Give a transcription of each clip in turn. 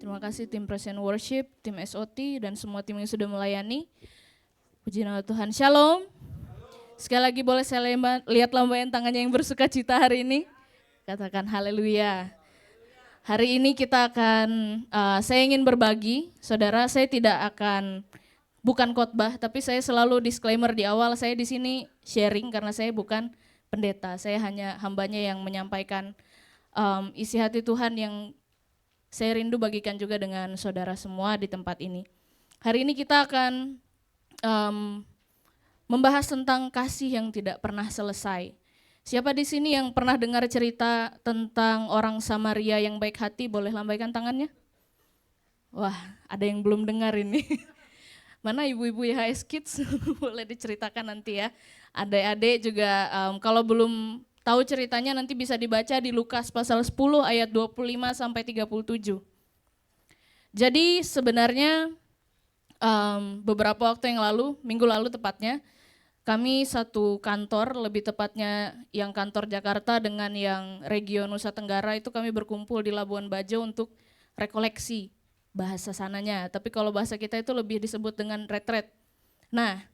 Terima kasih tim Present Worship, tim SOT, dan semua tim yang sudah melayani. Puji nama Tuhan. Shalom. Sekali lagi boleh saya lihat lambaian tangannya yang bersuka cita hari ini? Katakan haleluya. Hari ini kita akan, saya ingin berbagi, saudara, saya tidak akan, bukan khotbah, tapi saya selalu disclaimer di awal, saya di sini sharing karena saya bukan pendeta, saya hanya hambanya yang menyampaikan isi hati Tuhan yang saya rindu bagikan juga dengan saudara semua di tempat ini. Hari ini kita akan membahas tentang kasih yang tidak pernah selesai. Siapa di sini yang pernah dengar cerita tentang orang Samaria yang baik hati? Boleh lambaikan tangannya? Wah, ada yang belum dengar ini. Mana ibu-ibu YHS Kids? Boleh diceritakan nanti ya. Adik-adik juga kalau belum tahu ceritanya nanti bisa dibaca di Lukas pasal 10 ayat 25 sampai 37. Jadi sebenarnya beberapa waktu yang lalu, minggu lalu tepatnya, kami satu kantor, lebih tepatnya yang kantor Jakarta dengan yang region Nusa Tenggara itu kami berkumpul di Labuan Bajo untuk rekoleksi bahasa sananya. Tapi kalau bahasa kita itu lebih disebut dengan retret. Nah,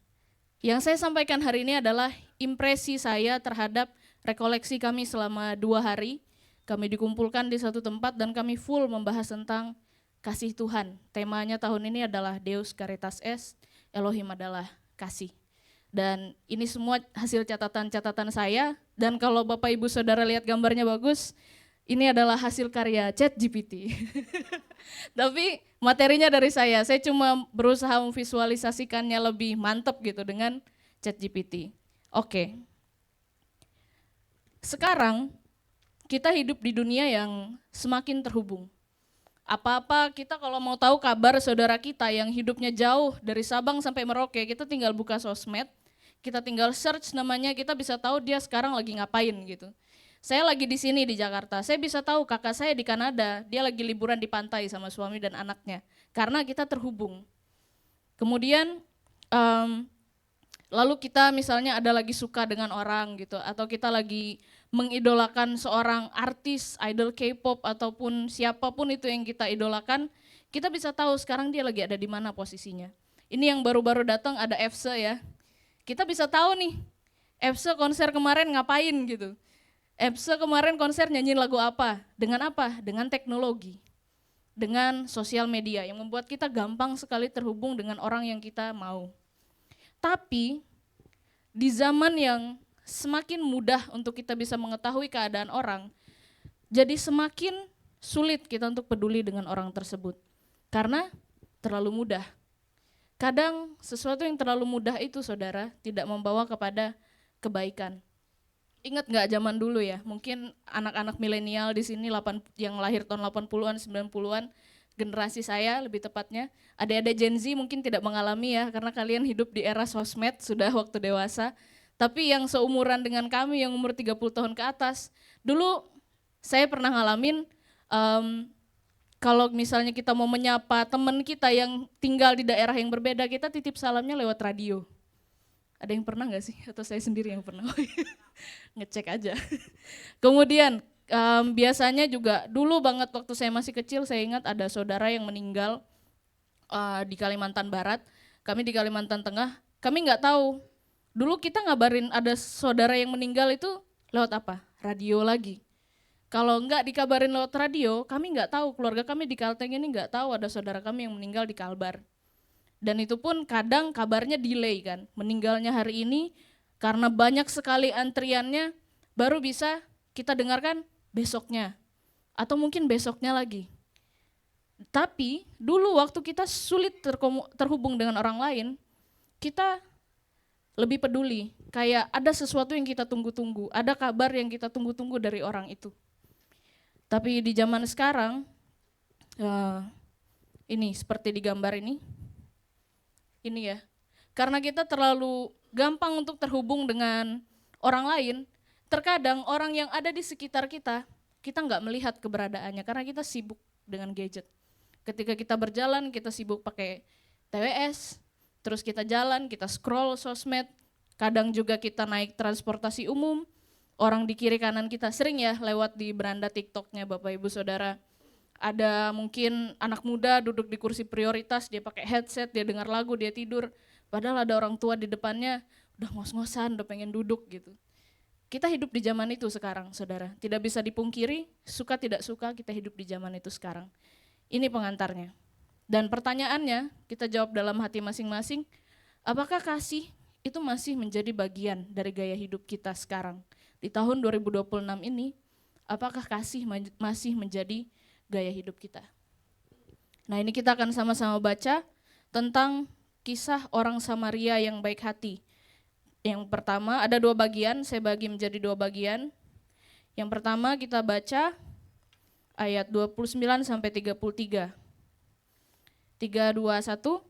yang saya sampaikan hari ini adalah impresi saya terhadap rekoleksi kami selama 2 hari. Kami dikumpulkan di satu tempat dan kami full membahas tentang kasih Tuhan. Temanya tahun ini adalah Deus Caritas Est, Elohim adalah kasih. Dan ini semua hasil catatan-catatan saya, dan kalau Bapak Ibu Saudara lihat gambarnya bagus, ini adalah hasil karya ChatGPT. Tapi materinya dari saya cuma berusaha memvisualisasikannya lebih mantap gitu dengan ChatGPT. Oke. Sekarang kita hidup di dunia yang semakin terhubung. Apa-apa kita kalau mau tahu kabar saudara kita yang hidupnya jauh dari Sabang sampai Merauke, kita tinggal buka sosmed, kita tinggal search namanya, kita bisa tahu dia sekarang lagi ngapain gitu. Saya lagi di sini di Jakarta, saya bisa tahu kakak saya di Kanada, dia lagi liburan di pantai sama suami dan anaknya, karena kita terhubung. Kemudian lalu kita misalnya ada lagi suka dengan orang gitu, atau kita lagi mengidolakan seorang artis, idol K-pop ataupun siapapun itu yang kita idolakan, kita bisa tahu sekarang dia lagi ada di mana posisinya. Ini yang baru-baru datang ada EFSE ya. Kita bisa tahu nih, EFSE konser kemarin ngapain gitu. EFSE kemarin konser nyanyiin lagu apa? Dengan apa? Dengan teknologi. Dengan sosial media yang membuat kita gampang sekali terhubung dengan orang yang kita mau. Tapi di zaman yang semakin mudah untuk kita bisa mengetahui keadaan orang, jadi semakin sulit kita untuk peduli dengan orang tersebut. Karena terlalu mudah. Kadang sesuatu yang terlalu mudah itu saudara tidak membawa kepada kebaikan. Ingat gak zaman dulu ya, mungkin anak-anak milenial di sini yang lahir tahun 80-an, 90-an, generasi saya lebih tepatnya, adik-adik Gen Z mungkin tidak mengalami ya, karena kalian hidup di era sosmed, sudah waktu dewasa. Tapi yang seumuran dengan kami yang umur 30 tahun ke atas, dulu saya pernah ngalamin kalau misalnya kita mau menyapa teman kita yang tinggal di daerah yang berbeda, kita titip salamnya lewat radio. Ada yang pernah gak sih? Atau saya sendiri yang pernah? Ngecek aja. Kemudian biasanya juga dulu banget waktu saya masih kecil, saya ingat ada saudara yang meninggal di Kalimantan Barat, kami di Kalimantan Tengah, kami nggak tahu. Dulu kita ngabarin ada saudara yang meninggal itu lewat apa? Radio lagi. Kalau nggak dikabarin lewat radio, kami nggak tahu, keluarga kami di Kalteng ini nggak tahu ada saudara kami yang meninggal di Kalbar. Dan itu pun kadang kabarnya delay kan, meninggalnya hari ini karena banyak sekali antriannya, baru bisa kita dengarkan besoknya, atau mungkin besoknya lagi. Tapi dulu waktu kita sulit terhubung dengan orang lain, kita lebih peduli, kayak ada sesuatu yang kita tunggu-tunggu, ada kabar yang kita tunggu-tunggu dari orang itu. Tapi di zaman sekarang, ini seperti di gambar ini ya, karena kita terlalu gampang untuk terhubung dengan orang lain, terkadang orang yang ada di sekitar kita nggak melihat keberadaannya karena kita sibuk dengan gadget. Ketika kita berjalan, kita sibuk pakai TWS, terus kita jalan, kita scroll sosmed, kadang juga kita naik transportasi umum, orang di kiri kanan kita sering ya lewat di beranda TikToknya Bapak Ibu Saudara, Ada mungkin anak muda duduk di kursi prioritas, dia pakai headset, dia dengar lagu, dia tidur. Padahal ada orang tua di depannya, udah ngos-ngosan, udah pengen duduk gitu. Kita hidup di zaman itu sekarang, saudara. Tidak bisa dipungkiri, suka tidak suka kita hidup di zaman itu sekarang. Ini pengantarnya. Dan pertanyaannya, kita jawab dalam hati masing-masing, apakah kasih itu masih menjadi bagian dari gaya hidup kita sekarang? Di tahun 2026 ini, apakah kasih masih menjadi gaya hidup kita? Nah, ini kita akan sama-sama baca tentang kisah orang Samaria yang baik hati. Yang pertama ada 2 bagian, saya bagi menjadi 2 bagian. Yang pertama kita baca ayat 29 sampai 33. 3, 2, 1.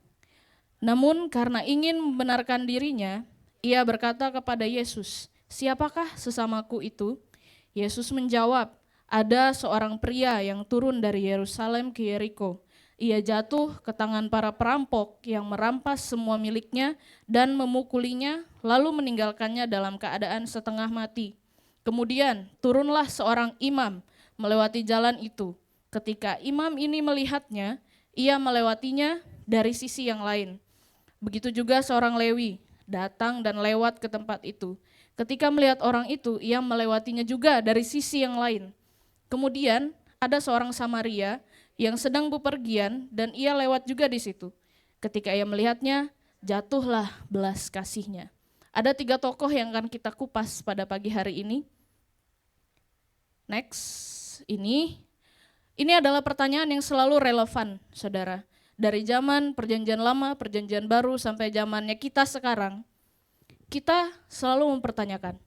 Namun karena ingin membenarkan dirinya, ia berkata kepada Yesus, "Siapakah sesamaku itu?" Yesus menjawab, "Ada seorang pria yang turun dari Yerusalem ke Yeriko. Ia jatuh ke tangan para perampok yang merampas semua miliknya dan memukulinya, lalu meninggalkannya dalam keadaan setengah mati. Kemudian turunlah seorang imam melewati jalan itu. Ketika imam ini melihatnya, ia melewatinya dari sisi yang lain. Begitu juga seorang Lewi datang dan lewat ke tempat itu. Ketika melihat orang itu, ia melewatinya juga dari sisi yang lain. Kemudian ada seorang Samaria yang sedang bepergian dan ia lewat juga di situ. Ketika ia melihatnya, jatuhlah belas kasihnya." Ada 3 tokoh yang akan kita kupas pada pagi hari ini. Next, ini adalah pertanyaan yang selalu relevan, saudara. Dari zaman perjanjian lama, perjanjian baru, sampai zamannya kita sekarang, kita selalu mempertanyakan,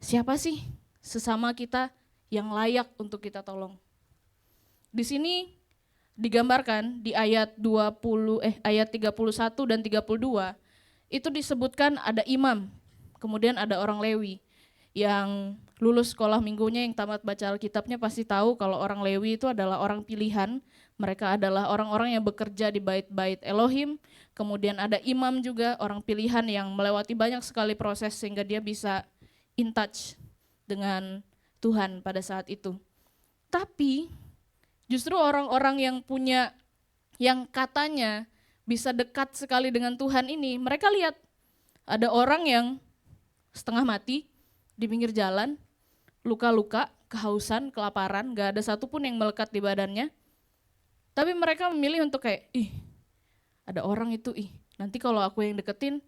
siapa sih sesama kita yang layak untuk kita tolong? Di sini digambarkan di ayat 31 dan 32, itu disebutkan ada imam, kemudian ada orang Lewi. Yang lulus sekolah minggunya, yang tamat baca Alkitabnya pasti tahu kalau orang Lewi itu adalah orang pilihan. Mereka adalah orang-orang yang bekerja di bait-bait Elohim. Kemudian ada imam juga, orang pilihan yang melewati banyak sekali proses sehingga dia bisa in touch dengan Tuhan pada saat itu. Tapi justru orang-orang yang katanya bisa dekat sekali dengan Tuhan ini, mereka lihat ada orang yang setengah mati di pinggir jalan, luka-luka, kehausan, kelaparan, gak ada satupun yang melekat di badannya. Tapi mereka memilih untuk kayak, ada orang itu, nanti kalau aku yang deketin,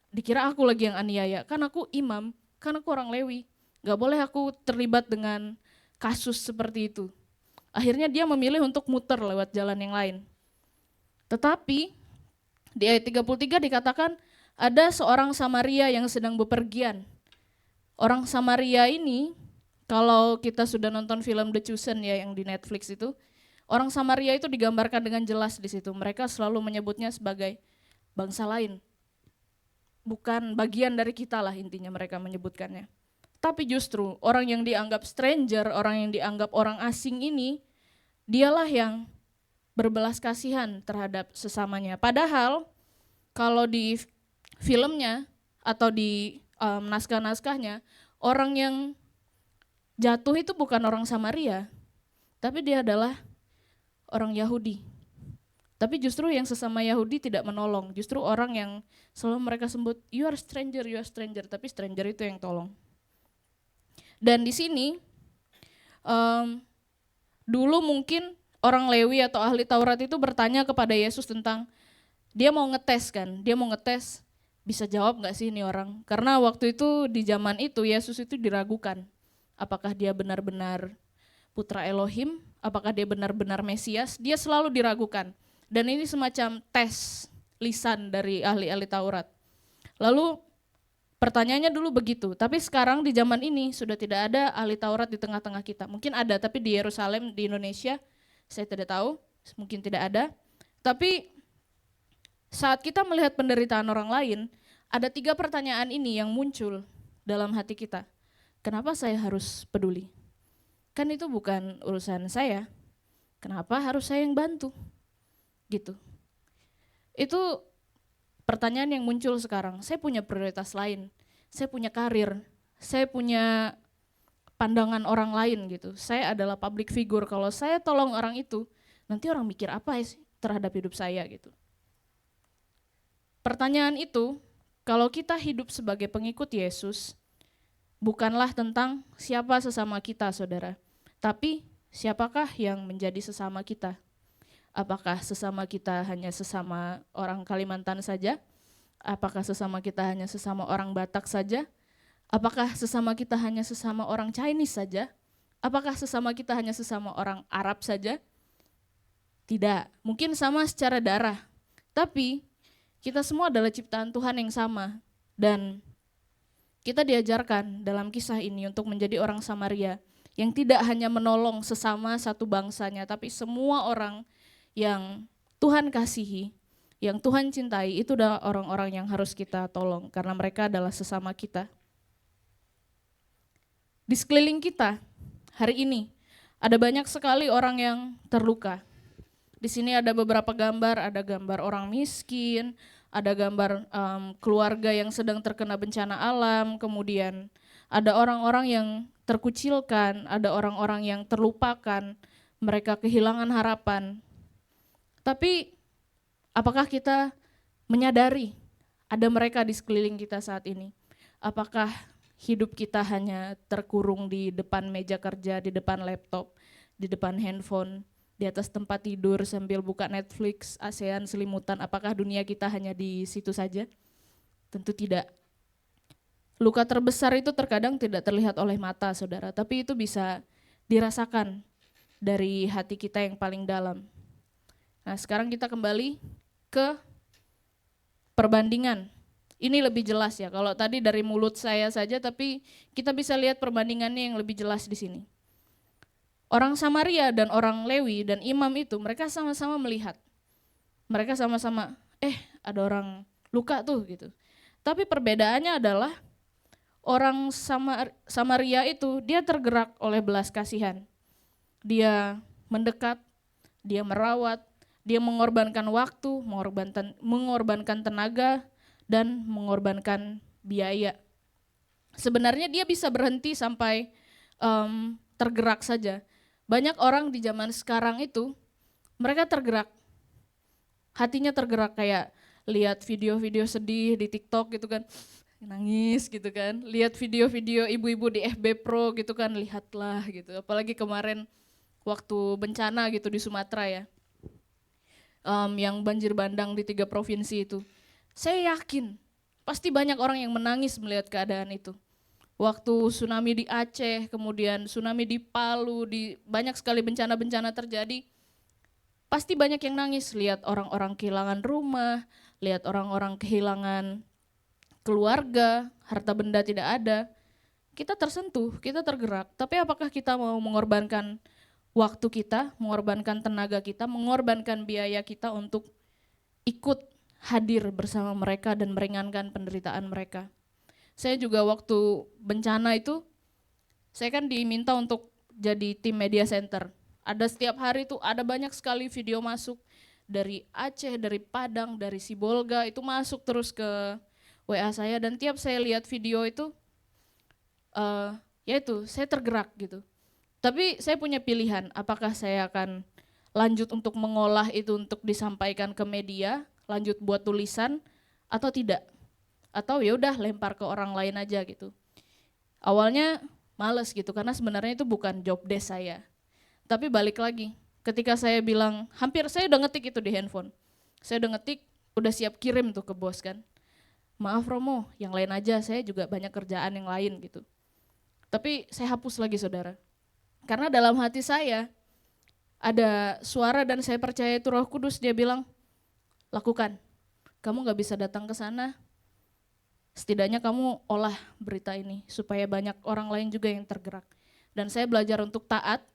dikira aku lagi yang aniaya. Kan aku imam, kan aku orang Lewi, gak boleh aku terlibat dengan kasus seperti itu. Akhirnya dia memilih untuk muter lewat jalan yang lain. Tetapi di ayat 33 dikatakan ada seorang Samaria yang sedang bepergian. Orang Samaria ini, kalau kita sudah nonton film The Chosen ya yang di Netflix itu, orang Samaria itu digambarkan dengan jelas di situ. Mereka selalu menyebutnya sebagai bangsa lain. Bukan bagian dari kita lah intinya mereka menyebutkannya. Tapi justru orang yang dianggap stranger, orang yang dianggap orang asing ini, dialah yang berbelas kasihan terhadap sesamanya. Padahal kalau di filmnya atau di naskah-naskahnya, orang yang jatuh itu bukan orang Samaria, tapi dia adalah orang Yahudi. Tapi justru yang sesama Yahudi tidak menolong, justru orang yang selalu mereka sebut, you are stranger, tapi stranger itu yang tolong. Dan di sini, dulu mungkin orang Lewi atau ahli Taurat itu bertanya kepada Yesus tentang, dia mau ngetes kan, bisa jawab gak sih ini orang? Karena waktu itu di zaman itu Yesus itu diragukan. Apakah dia benar-benar putra Elohim? Apakah dia benar-benar Mesias? Dia selalu diragukan. Dan ini semacam tes lisan dari ahli-ahli Taurat. Lalu pertanyaannya dulu begitu. Tapi sekarang di zaman ini sudah tidak ada ahli Taurat di tengah-tengah kita. Mungkin ada, tapi di Yerusalem, di Indonesia, saya tidak tahu. Mungkin tidak ada. Tapi saat kita melihat penderitaan orang lain, ada 3 pertanyaan ini yang muncul dalam hati kita. Kenapa saya harus peduli? Kan itu bukan urusan saya. Kenapa harus saya yang bantu? Gitu. Itu pertanyaan yang muncul sekarang. Saya punya prioritas lain. Saya punya karir. Saya punya pandangan orang lain gitu. Saya adalah public figure, kalau saya tolong orang itu, nanti orang mikir apa sih terhadap hidup saya gitu. Pertanyaan itu, kalau kita hidup sebagai pengikut Yesus, bukanlah tentang siapa sesama kita, saudara. Tapi siapakah yang menjadi sesama kita? Apakah sesama kita hanya sesama orang Kalimantan saja? Apakah sesama kita hanya sesama orang Batak saja? Apakah sesama kita hanya sesama orang Chinese saja? Apakah sesama kita hanya sesama orang Arab saja? Tidak, mungkin sama secara darah. Tapi kita semua adalah ciptaan Tuhan yang sama. Dan kita diajarkan dalam kisah ini untuk menjadi orang Samaria yang tidak hanya menolong sesama satu bangsanya, tapi semua orang yang Tuhan kasihi, yang Tuhan cintai, itu adalah orang-orang yang harus kita tolong karena mereka adalah sesama kita. Di sekeliling kita hari ini ada banyak sekali orang yang terluka. Di sini ada beberapa gambar, ada gambar orang miskin, ada gambar keluarga yang sedang terkena bencana alam, kemudian ada orang-orang yang terkucilkan, ada orang-orang yang terlupakan, mereka kehilangan harapan. Tapi apakah kita menyadari ada mereka di sekeliling kita saat ini? Apakah hidup kita hanya terkurung di depan meja kerja, di depan laptop, di depan handphone, di atas tempat tidur sambil buka Netflix, ASEAN selimutan? Apakah dunia kita hanya di situ saja? Tentu tidak. Luka terbesar itu terkadang tidak terlihat oleh mata, saudara, tapi itu bisa dirasakan dari hati kita yang paling dalam. Nah, sekarang kita kembali ke perbandingan. Ini lebih jelas ya, kalau tadi dari mulut saya saja, tapi kita bisa lihat perbandingannya yang lebih jelas di sini. Orang Samaria dan orang Lewi dan imam itu, mereka sama-sama melihat. Mereka sama-sama, ada orang luka tuh gitu. Tapi perbedaannya adalah orang Samaria itu, dia tergerak oleh belas kasihan. Dia mendekat, dia merawat, dia mengorbankan waktu, mengorbankan tenaga, dan mengorbankan biaya. Sebenarnya dia bisa berhenti sampai tergerak saja. Banyak orang di zaman sekarang itu, mereka tergerak, hatinya tergerak kayak lihat video-video sedih di TikTok gitu kan, nangis gitu kan, lihat video-video ibu-ibu di FB Pro gitu kan, lihatlah gitu. Apalagi kemarin waktu bencana gitu di Sumatera ya, yang banjir bandang di 3 provinsi itu. Saya yakin pasti banyak orang yang menangis melihat keadaan itu. Waktu tsunami di Aceh, kemudian tsunami di Palu, di banyak sekali bencana-bencana terjadi, pasti banyak yang nangis lihat orang-orang kehilangan rumah, lihat orang-orang kehilangan keluarga, harta benda tidak ada. Kita tersentuh, kita tergerak, tapi apakah kita mau mengorbankan waktu kita, mengorbankan tenaga kita, mengorbankan biaya kita untuk ikut hadir bersama mereka dan meringankan penderitaan mereka? Saya juga waktu bencana itu, saya kan diminta untuk jadi tim media center. Ada setiap hari itu ada banyak sekali video masuk dari Aceh, dari Padang, dari Sibolga, itu masuk terus ke WA saya, dan tiap saya lihat video itu, ya itu saya tergerak gitu. Tapi saya punya pilihan, apakah saya akan lanjut untuk mengolah itu untuk disampaikan ke media, lanjut buat tulisan atau tidak, atau ya udah lempar ke orang lain aja gitu. Awalnya males gitu karena sebenarnya itu bukan job desk saya. Tapi balik lagi, ketika saya bilang, saya udah ngetik itu di handphone, saya udah ngetik, udah siap kirim tuh ke bos kan. Maaf Romo, yang lain aja, saya juga banyak kerjaan yang lain gitu. Tapi saya hapus lagi, saudara. Karena dalam hati saya ada suara, dan saya percaya itu Roh Kudus, dia bilang, lakukan. Kamu gak bisa datang ke sana, setidaknya kamu olah berita ini supaya banyak orang lain juga yang tergerak. Dan saya belajar untuk taat.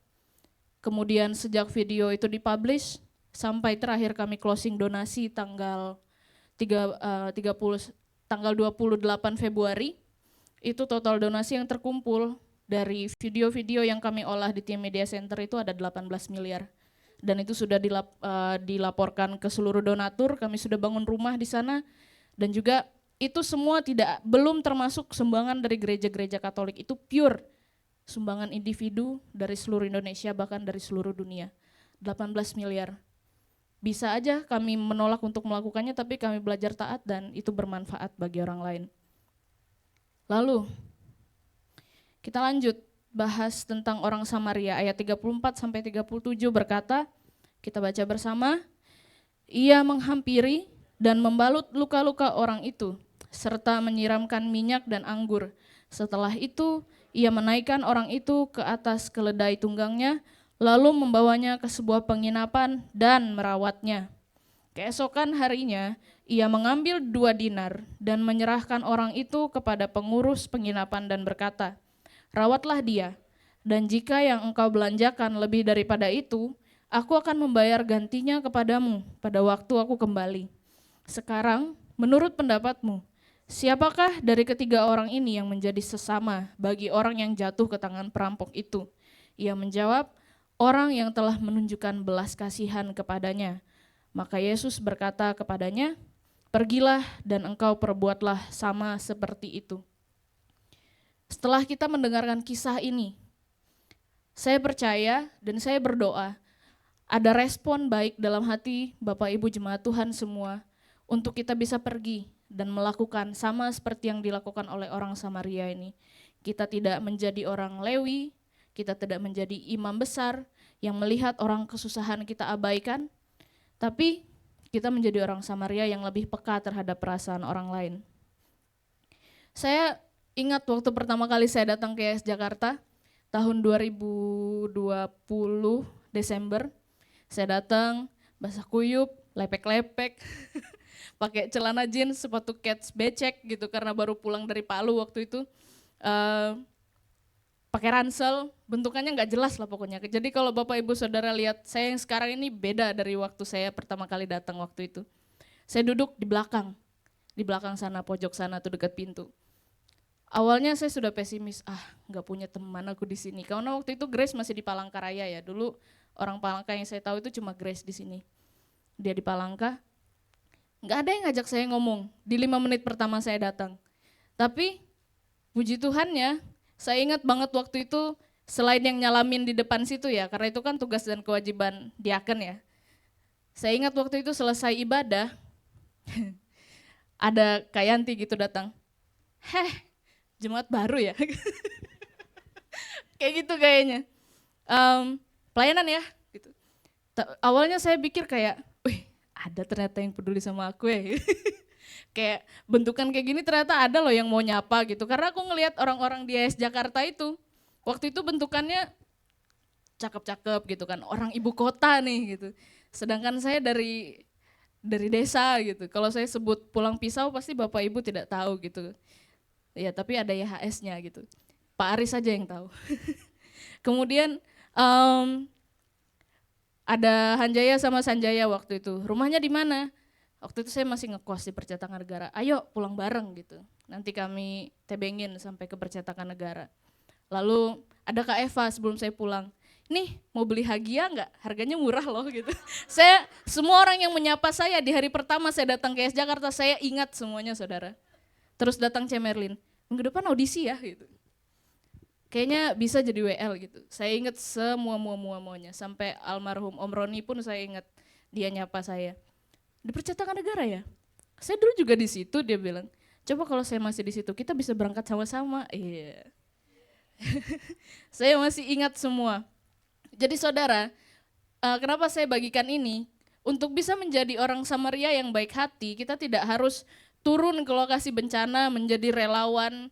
Kemudian sejak video itu dipublish sampai terakhir kami closing donasi tanggal 28 Februari, itu total donasi yang terkumpul dari video-video yang kami olah di tim media center itu ada 18 miliar. Dan itu sudah dilaporkan ke seluruh donatur, kami sudah bangun rumah di sana, dan juga itu semua belum termasuk sumbangan dari gereja-gereja Katolik, itu pure sumbangan individu dari seluruh Indonesia, bahkan dari seluruh dunia. 18 miliar. Bisa aja kami menolak untuk melakukannya, tapi kami belajar taat dan itu bermanfaat bagi orang lain. Lalu, kita lanjut bahas tentang orang Samaria, ayat 34-37 berkata, kita baca bersama, ia menghampiri dan membalut luka-luka orang itu, serta menyiramkan minyak dan anggur. Setelah itu, ia menaikkan orang itu ke atas keledai tunggangnya, lalu membawanya ke sebuah penginapan dan merawatnya. Keesokan harinya, ia mengambil 2 dinar dan menyerahkan orang itu kepada pengurus penginapan dan berkata, rawatlah dia, dan jika yang engkau belanjakan lebih daripada itu, aku akan membayar gantinya kepadamu pada waktu aku kembali. Sekarang, menurut pendapatmu, siapakah dari ketiga orang ini yang menjadi sesama bagi orang yang jatuh ke tangan perampok itu? Ia menjawab, orang yang telah menunjukkan belas kasihan kepadanya. Maka Yesus berkata kepadanya, pergilah dan engkau perbuatlah sama seperti itu. Setelah kita mendengarkan kisah ini, saya percaya dan saya berdoa, ada respon baik dalam hati Bapak Ibu jemaat Tuhan semua, untuk kita bisa pergi dan melakukan sama seperti yang dilakukan oleh orang Samaria ini. Kita tidak menjadi orang Lewi, kita tidak menjadi imam besar yang melihat orang kesusahan kita abaikan, tapi kita menjadi orang Samaria yang lebih peka terhadap perasaan orang lain. Saya ingat waktu pertama kali saya datang ke YS Jakarta, tahun 2020 Desember, saya datang basah kuyup, lepek-lepek, pakai celana jeans, sepatu kets becek gitu karena baru pulang dari Palu waktu itu, pakai ransel, bentukannya nggak jelas lah pokoknya. Jadi kalau Bapak Ibu Saudara lihat saya yang sekarang ini beda dari waktu saya pertama kali datang waktu itu. Saya duduk di belakang sana, pojok sana tuh dekat pintu. Awalnya saya sudah pesimis, nggak punya teman aku di sini. Karena waktu itu Grace masih di Palangkaraya ya. Dulu orang Palangka yang saya tahu itu cuma Grace di sini. Dia di Palangka, nggak ada yang ngajak saya ngomong di 5 menit pertama saya datang. Tapi puji Tuhannya, saya ingat banget waktu itu selain yang nyalamin di depan situ ya, karena itu kan tugas dan kewajiban diaken ya. Saya ingat waktu itu selesai ibadah, ada Kak Yanti gitu datang. Jemaat baru ya? Kayak gitu kayaknya. Pelayanan ya? Gitu. Awalnya saya pikir kayak, wih ada ternyata yang peduli sama aku ya. Kayak bentukan kayak gini ternyata ada loh yang mau nyapa gitu. Karena aku ngelihat orang-orang di AS Jakarta itu, waktu itu bentukannya cakep-cakep gitu kan, orang ibu kota nih gitu. Sedangkan saya dari desa gitu. Kalau saya sebut Pulang Pisau pasti Bapak Ibu tidak tahu gitu. Ya tapi ada YHS-nya gitu. Pak Aris saja yang tahu. Kemudian ada Hanjaya sama Sanjaya waktu itu. Rumahnya di mana? Waktu itu saya masih ngekos di Percetakan Negara. Ayo pulang bareng gitu. Nanti kami tebengin sampai ke Percetakan Negara. Lalu ada Kak Eva sebelum saya pulang. Nih mau beli Hagia enggak? Harganya murah loh gitu. Semua orang yang menyapa saya di hari pertama saya datang ke YS Jakarta, saya ingat semuanya saudara. Terus datang Cemerlin, minggu depan audisi ya gitu. Kayaknya bisa jadi WL gitu. Saya ingat semua-muanya. Sampai almarhum Om Roni pun saya ingat dia nyapa saya. Di Percetakan Negara ya? Saya dulu juga di situ, dia bilang. Coba kalau saya masih di situ, kita bisa berangkat sama-sama. Iya. Saya masih ingat semua. Jadi saudara, kenapa saya bagikan ini? Untuk bisa menjadi orang Samaria yang baik hati, kita tidak harus turun ke lokasi bencana menjadi relawan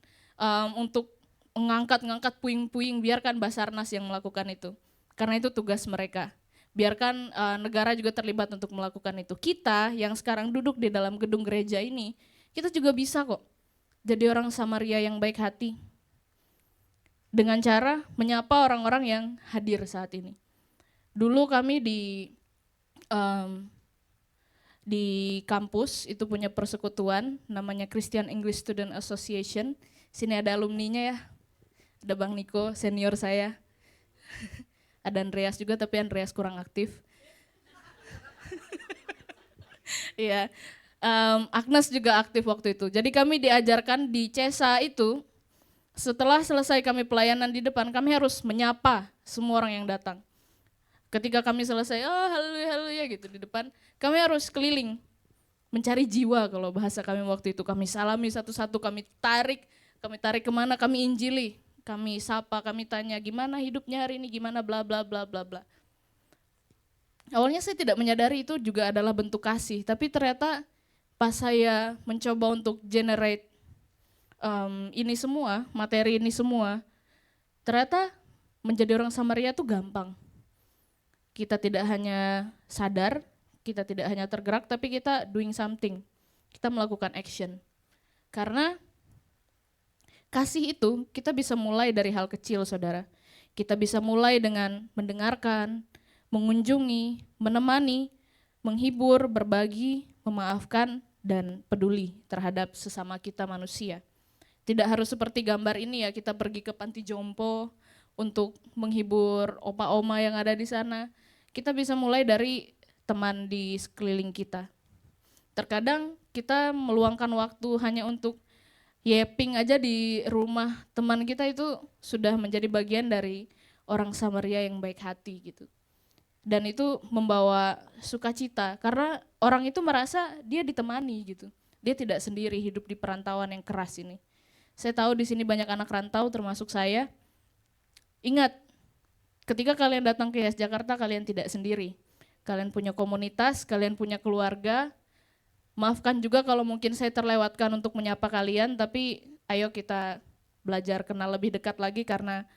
untuk mengangkat puing-puing, biarkan Basarnas yang melakukan itu. Karena itu tugas mereka. Biarkan negara juga terlibat untuk melakukan itu. Kita yang sekarang duduk di dalam gedung gereja ini, kita juga bisa kok jadi orang Samaria yang baik hati. Dengan cara menyapa orang-orang yang hadir saat ini. Dulu kami di kampus itu punya persekutuan namanya Christian English Student Association. Sini ada alumninya ya, ada Bang Niko senior saya, ada Andreas juga tapi Andreas kurang aktif. Iya, Agnes juga aktif waktu itu. Jadi kami diajarkan di CESA itu Setelah selesai kami pelayanan di depan, kami harus menyapa semua orang yang datang. Ketika kami selesai, oh haleluya haleluya gitu di depan, kami harus keliling mencari jiwa kalau bahasa kami waktu itu. Kami salami satu-satu, kami tarik kemana, kami injili, kami sapa, kami tanya gimana hidupnya hari ini, gimana bla bla bla bla bla. Awalnya saya tidak menyadari itu juga adalah bentuk kasih, tapi ternyata pas saya mencoba untuk generate ini semua, materi ini semua, ternyata menjadi orang Samaria itu gampang. Kita tidak hanya sadar, kita tidak hanya tergerak, tapi kita doing something. Kita melakukan action. Karena kasih itu kita bisa mulai dari hal kecil, saudara. Kita bisa mulai dengan mendengarkan, mengunjungi, menemani, menghibur, berbagi, memaafkan, dan peduli terhadap sesama kita manusia. Tidak harus seperti gambar ini ya, kita pergi ke panti jompo untuk menghibur opa-oma yang ada di sana. Kita bisa mulai dari teman di sekeliling kita. Terkadang kita meluangkan waktu hanya untuk yapping aja di rumah teman kita, itu sudah menjadi bagian dari orang Samaria yang baik hati gitu. Dan itu membawa sukacita karena orang itu merasa dia ditemani gitu. Dia tidak sendiri hidup di perantauan yang keras ini. Saya tahu di sini banyak anak rantau termasuk saya. Ingat, ketika kalian datang ke YS Jakarta, kalian tidak sendiri. Kalian punya komunitas, kalian punya keluarga. Maafkan juga kalau mungkin saya terlewatkan untuk menyapa kalian, tapi ayo kita belajar kenal lebih dekat lagi karena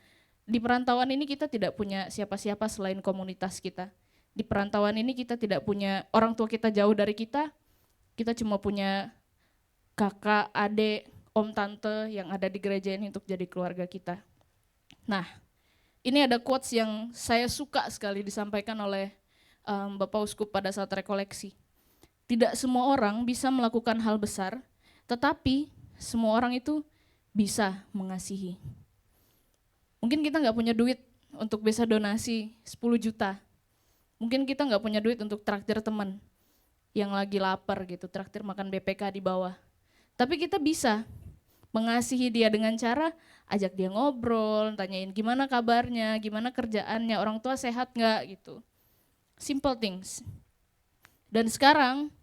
di perantauan ini kita tidak punya siapa-siapa selain komunitas kita. Di perantauan ini kita tidak punya orang tua kita jauh dari kita cuma punya kakak, adik, om, tante yang ada di gereja ini untuk jadi keluarga kita. Nah, ini ada quotes yang saya suka sekali disampaikan oleh Bapak Uskup pada saat rekoleksi. Tidak semua orang bisa melakukan hal besar, tetapi semua orang itu bisa mengasihi. Mungkin kita nggak punya duit untuk bisa donasi 10 juta. Mungkin kita nggak punya duit untuk traktir teman yang lagi lapar gitu, traktir makan BPK di bawah. Tapi kita bisa mengasihi dia dengan cara ajak dia ngobrol, tanyain gimana kabarnya, gimana kerjaannya, orang tua sehat nggak gitu. Simple things. Dan sekarang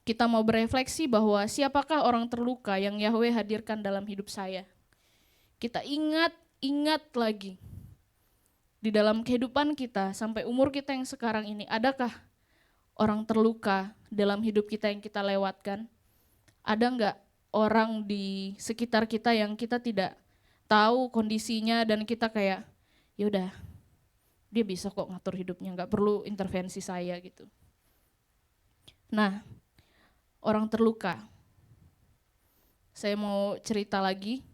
kita mau berefleksi bahwa siapakah orang terluka yang Yahweh hadirkan dalam hidup saya. Kita ingat lagi di dalam kehidupan kita sampai umur kita yang sekarang ini, adakah orang terluka dalam hidup kita yang kita lewatkan? Ada nggak orang di sekitar kita yang kita tidak tahu kondisinya dan kita kayak yaudah dia bisa kok ngatur hidupnya, nggak perlu intervensi saya gitu. Nah, orang terluka. Saya mau cerita lagi.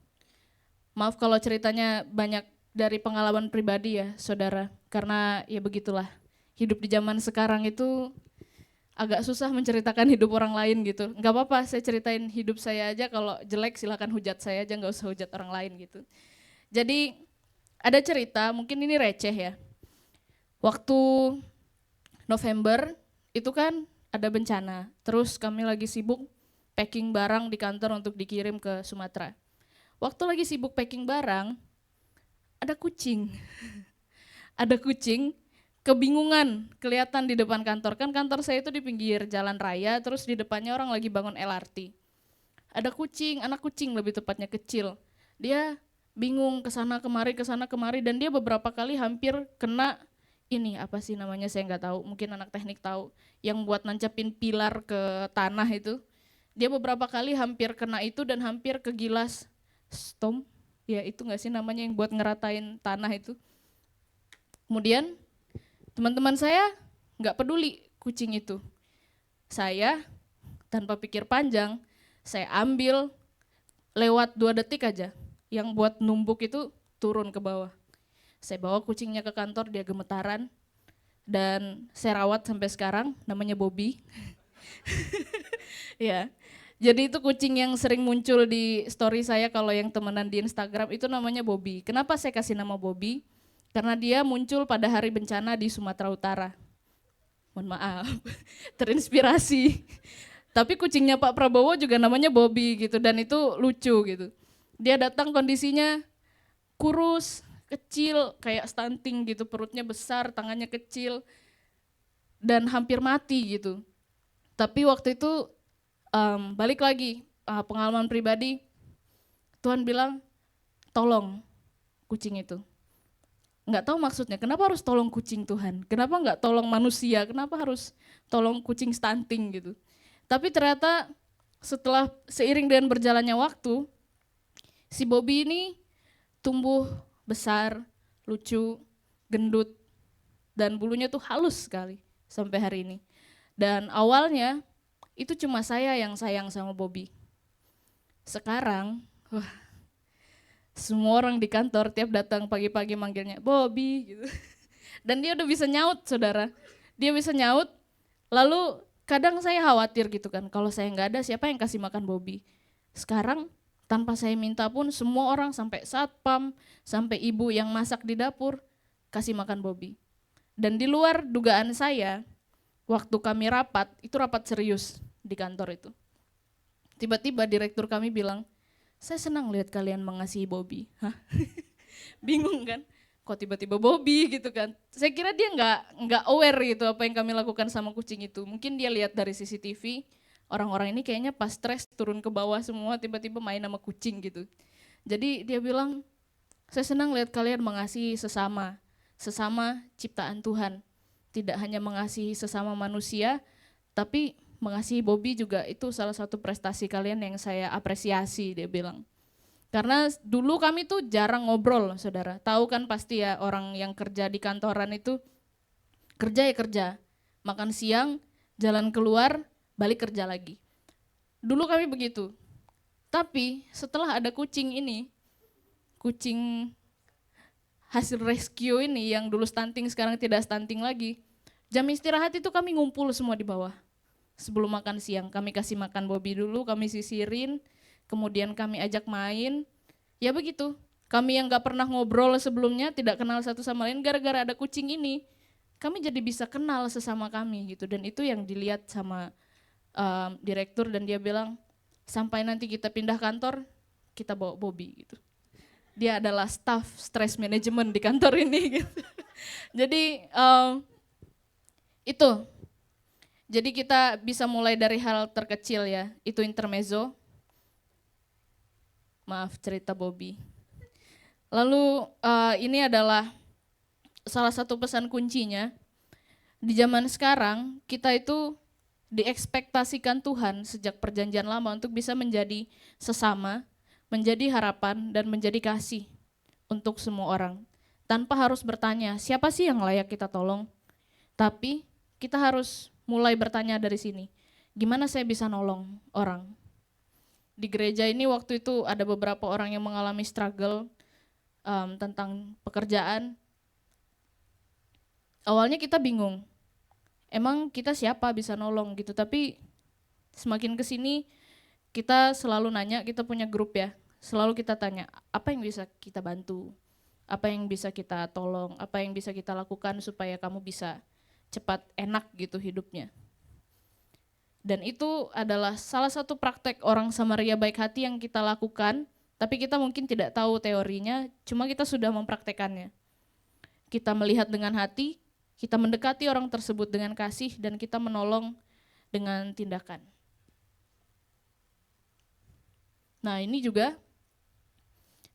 Maaf kalau ceritanya banyak dari pengalaman pribadi ya saudara, karena ya begitulah. Hidup di zaman sekarang itu agak susah menceritakan hidup orang lain gitu. Nggak apa-apa saya ceritain hidup saya aja, kalau jelek silakan hujat saya aja, nggak usah hujat orang lain gitu. Jadi ada cerita, mungkin ini receh ya. Waktu November itu kan ada bencana, terus kami lagi sibuk packing barang di kantor untuk dikirim ke Sumatera. Waktu lagi sibuk packing barang, ada kucing. Ada kucing, kebingungan, kelihatan di depan kantor. Kan kantor saya itu di pinggir jalan raya, terus di depannya orang lagi bangun LRT. Ada kucing, anak kucing lebih tepatnya kecil. Dia bingung kesana kemari, dan dia beberapa kali hampir kena ini, apa sih namanya saya nggak tahu, mungkin anak teknik tahu, yang buat nancepin pilar ke tanah itu. Dia beberapa kali hampir kena itu dan hampir ke gilas stom, ya itu nggak sih namanya yang buat ngeratain tanah itu. Kemudian teman-teman saya nggak peduli kucing itu. Saya tanpa pikir panjang, saya ambil lewat 2 detik aja, yang buat numbuk itu turun ke bawah. Saya bawa kucingnya ke kantor, dia gemetaran, dan saya rawat sampai sekarang, namanya Bobby. Ya, jadi itu kucing yang sering muncul di story saya kalau yang temenan di Instagram itu namanya Bobby. Kenapa saya kasih nama Bobby? Karena dia muncul pada hari bencana di Sumatera Utara. Mohon maaf, terinspirasi. Tapi kucingnya Pak Prabowo juga namanya Bobby gitu, dan itu lucu gitu. Dia datang kondisinya kurus, kecil, kayak stunting gitu, perutnya besar, tangannya kecil, dan hampir mati gitu. Tapi waktu itu balik lagi, pengalaman pribadi, Tuhan bilang, tolong kucing itu. Nggak tahu maksudnya, kenapa harus tolong kucing Tuhan? Kenapa nggak tolong manusia? Kenapa harus tolong kucing stunting gitu? Tapi ternyata setelah seiring dengan berjalannya waktu, si Bobby ini tumbuh besar, lucu, gendut, dan bulunya tuh halus sekali sampai hari ini. Dan awalnya itu cuma saya yang sayang sama Bobby. Sekarang, wah, semua orang di kantor tiap datang pagi-pagi manggilnya Bobby gitu. Dan dia udah bisa nyaut, saudara. Dia bisa nyaut, lalu kadang saya khawatir gitu kan, kalau saya nggak ada siapa yang kasih makan Bobby. Sekarang tanpa saya minta pun semua orang sampai satpam, sampai ibu yang masak di dapur kasih makan Bobby. Dan di luar dugaan saya, waktu kami rapat, itu rapat serius di kantor itu. Tiba-tiba direktur kami bilang, saya senang lihat kalian mengasihi Bobby. Hah? Bingung kan? Kok tiba-tiba Bobby gitu kan? Saya kira dia nggak aware gitu apa yang kami lakukan sama kucing itu. Mungkin dia lihat dari CCTV, orang-orang ini kayaknya pas stres turun ke bawah semua tiba-tiba main sama kucing gitu. Jadi dia bilang, saya senang lihat kalian mengasihi sesama ciptaan Tuhan. Tidak hanya mengasihi sesama manusia, tapi mengasihi Bobby juga itu salah satu prestasi kalian yang saya apresiasi, dia bilang. Karena dulu kami tuh jarang ngobrol, saudara. Tahu kan pasti ya orang yang kerja di kantoran itu kerja ya kerja, makan siang, jalan keluar, balik kerja lagi. Dulu kami begitu. Tapi setelah ada kucing ini, kucing hasil rescue ini yang dulu stunting sekarang tidak stunting lagi, jam istirahat itu kami ngumpul semua di bawah. Sebelum makan siang, kami kasih makan Bobby dulu, kami sisirin, kemudian kami ajak main, ya begitu. Kami yang gak pernah ngobrol sebelumnya, tidak kenal satu sama lain, gara-gara ada kucing ini, kami jadi bisa kenal sesama kami gitu. Dan itu yang dilihat sama direktur dan dia bilang, sampai nanti kita pindah kantor, kita bawa Bobby gitu. Dia adalah staff stress management di kantor ini gitu. Jadi itu. Jadi kita bisa mulai dari hal terkecil ya, itu intermezzo. Maaf cerita Bobby. Lalu ini adalah salah satu pesan kuncinya. Di zaman sekarang kita itu diekspektasikan Tuhan sejak perjanjian lama untuk bisa menjadi sesama, menjadi harapan dan menjadi kasih untuk semua orang. Tanpa harus bertanya siapa sih yang layak kita tolong. Tapi kita harus mulai bertanya dari sini, gimana saya bisa nolong orang? Di gereja ini waktu itu ada beberapa orang yang mengalami struggle tentang pekerjaan. Awalnya kita bingung, emang kita siapa bisa nolong gitu, tapi semakin kesini kita selalu nanya, kita punya grup ya, selalu kita tanya, apa yang bisa kita bantu, apa yang bisa kita tolong, apa yang bisa kita lakukan supaya kamu bisa cepat enak gitu hidupnya. Dan itu adalah salah satu praktek orang Samaria baik hati yang kita lakukan, tapi kita mungkin tidak tahu teorinya, cuma kita sudah mempraktekannya. Kita melihat dengan hati, kita mendekati orang tersebut dengan kasih, dan kita menolong dengan tindakan. Nah ini juga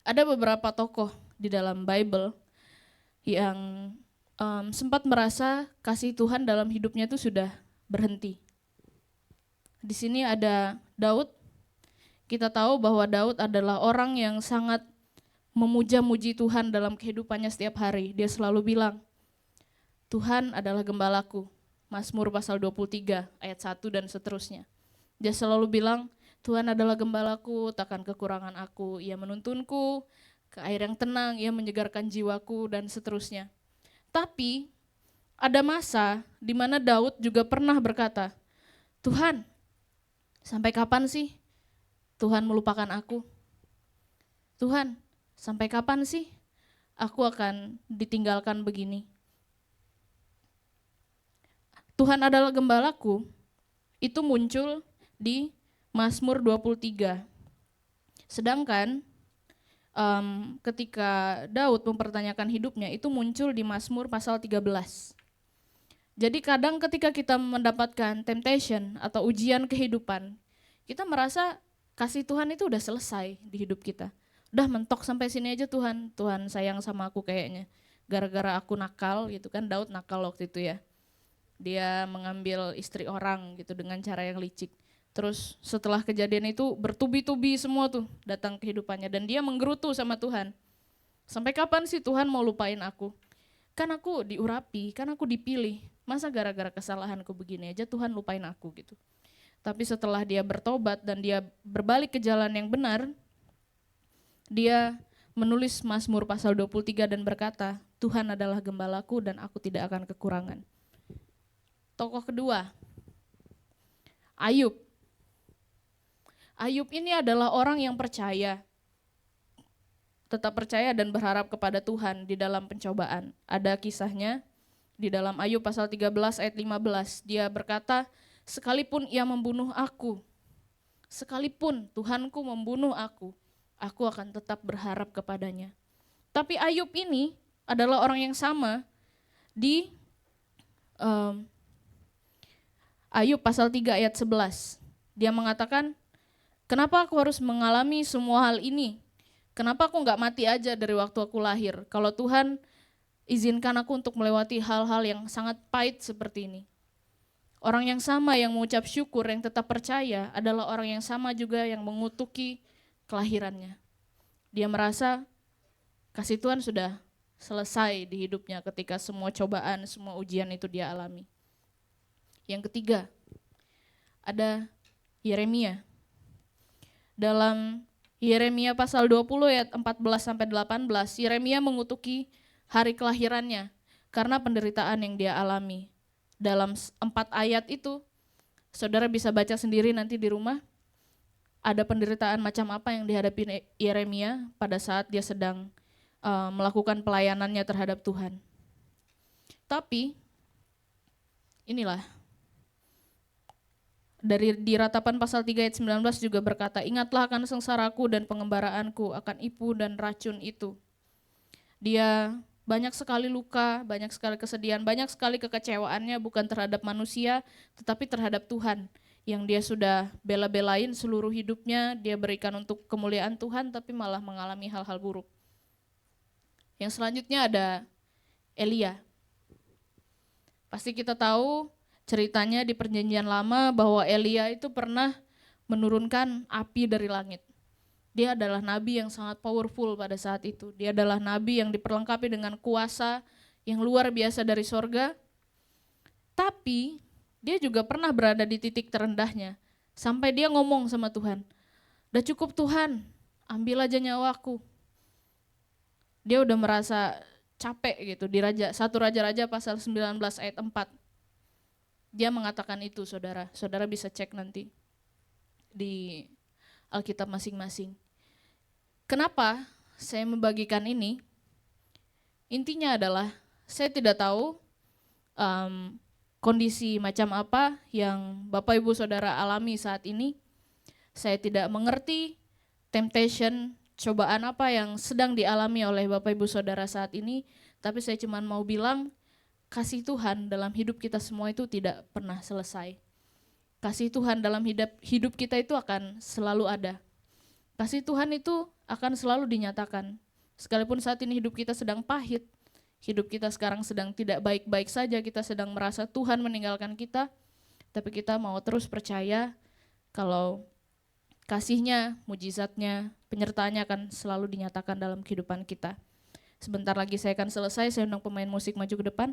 ada beberapa tokoh di dalam Bible yang sempat merasa kasih Tuhan dalam hidupnya itu sudah berhenti. Di sini ada Daud. Kita tahu bahwa Daud adalah orang yang sangat memuja-muji Tuhan dalam kehidupannya setiap hari. Dia selalu bilang, Tuhan adalah gembalaku. Mazmur pasal 23 ayat 1 dan seterusnya. Dia selalu bilang, Tuhan adalah gembalaku, takkan kekurangan aku. Ia menuntunku ke air yang tenang, ia menyegarkan jiwaku dan seterusnya. Tapi ada masa di mana Daud juga pernah berkata, Tuhan, sampai kapan sih Tuhan melupakan aku? Tuhan, sampai kapan sih aku akan ditinggalkan begini? Tuhan adalah gembalaku, itu muncul di Mazmur 23. Sedangkan ketika Daud mempertanyakan hidupnya itu muncul di Mazmur pasal 13. Jadi kadang ketika kita mendapatkan temptation atau ujian kehidupan, kita merasa kasih Tuhan itu udah selesai di hidup kita. Udah mentok sampai sini aja Tuhan, Tuhan sayang sama aku kayaknya. Gara-gara aku nakal gitu kan, Daud nakal waktu itu ya. Dia mengambil istri orang gitu dengan cara yang licik. Terus setelah kejadian itu bertubi-tubi semua tuh datang kehidupannya dan dia menggerutu sama Tuhan. Sampai kapan sih Tuhan mau lupain aku? Kan aku diurapi, kan aku dipilih. Masa gara-gara kesalahanku begini aja Tuhan lupain aku gitu. Tapi setelah dia bertobat dan dia berbalik ke jalan yang benar, dia menulis Mazmur pasal 23 dan berkata, Tuhan adalah gembalaku dan aku tidak akan kekurangan. Tokoh kedua, Ayub. Ayub ini adalah orang yang percaya, tetap percaya dan berharap kepada Tuhan di dalam pencobaan. Ada kisahnya di dalam Ayub pasal 13 ayat 15. Dia berkata, sekalipun ia membunuh aku, sekalipun Tuhanku membunuh aku akan tetap berharap kepadanya. Tapi Ayub ini adalah orang yang sama di Ayub pasal 3 ayat 11. Dia mengatakan, kenapa aku harus mengalami semua hal ini? Kenapa aku gak mati aja dari waktu aku lahir? Kalau Tuhan izinkan aku untuk melewati hal-hal yang sangat pahit seperti ini. Orang yang sama yang mengucap syukur, yang tetap percaya adalah orang yang sama juga yang mengutuki kelahirannya. Dia merasa kasih Tuhan sudah selesai di hidupnya ketika semua cobaan, semua ujian itu dia alami. Yang ketiga, ada Yeremia. Dalam Yeremia pasal 20 ayat 14-18, Yeremia mengutuki hari kelahirannya karena penderitaan yang dia alami. Dalam 4 ayat itu, saudara bisa baca sendiri nanti di rumah, ada penderitaan macam apa yang dihadapi Yeremia pada saat dia sedang melakukan pelayanannya terhadap Tuhan. Tapi, inilah, di Ratapan pasal 3 ayat 19 juga berkata, ingatlah akan sengsaraku dan pengembaraanku, akan ipu dan racun itu. Dia banyak sekali luka, banyak sekali kesedihan, banyak sekali kekecewaannya bukan terhadap manusia, tetapi terhadap Tuhan. Yang dia sudah bela-belain seluruh hidupnya, dia berikan untuk kemuliaan Tuhan, tapi malah mengalami hal-hal buruk. Yang selanjutnya ada Elia. Pasti kita tahu ceritanya di Perjanjian Lama bahwa Elia itu pernah menurunkan api dari langit. Dia adalah nabi yang sangat powerful pada saat itu. Dia adalah nabi yang diperlengkapi dengan kuasa yang luar biasa dari sorga. Tapi dia juga pernah berada di titik terendahnya. Sampai dia ngomong sama Tuhan, udah cukup Tuhan, ambil aja nyawaku. Dia udah merasa capek gitu di 1 Raja-Raja pasal 19 ayat 4. Dia mengatakan itu, saudara. Saudara bisa cek nanti di Alkitab masing-masing. Kenapa saya membagikan ini? Intinya adalah saya tidak tahu kondisi macam apa yang Bapak Ibu Saudara alami saat ini. Saya tidak mengerti temptation, cobaan apa yang sedang dialami oleh Bapak Ibu Saudara saat ini. Tapi saya cuma mau bilang, kasih Tuhan dalam hidup kita semua itu tidak pernah selesai. Kasih Tuhan dalam hidup kita itu akan selalu ada. Kasih Tuhan itu akan selalu dinyatakan. Sekalipun saat ini hidup kita sedang pahit, hidup kita sekarang sedang tidak baik-baik saja, kita sedang merasa Tuhan meninggalkan kita, tapi kita mau terus percaya kalau kasih-Nya, mujizat-Nya, penyertaannya akan selalu dinyatakan dalam kehidupan kita. Sebentar lagi saya akan selesai, saya undang pemain musik maju ke depan.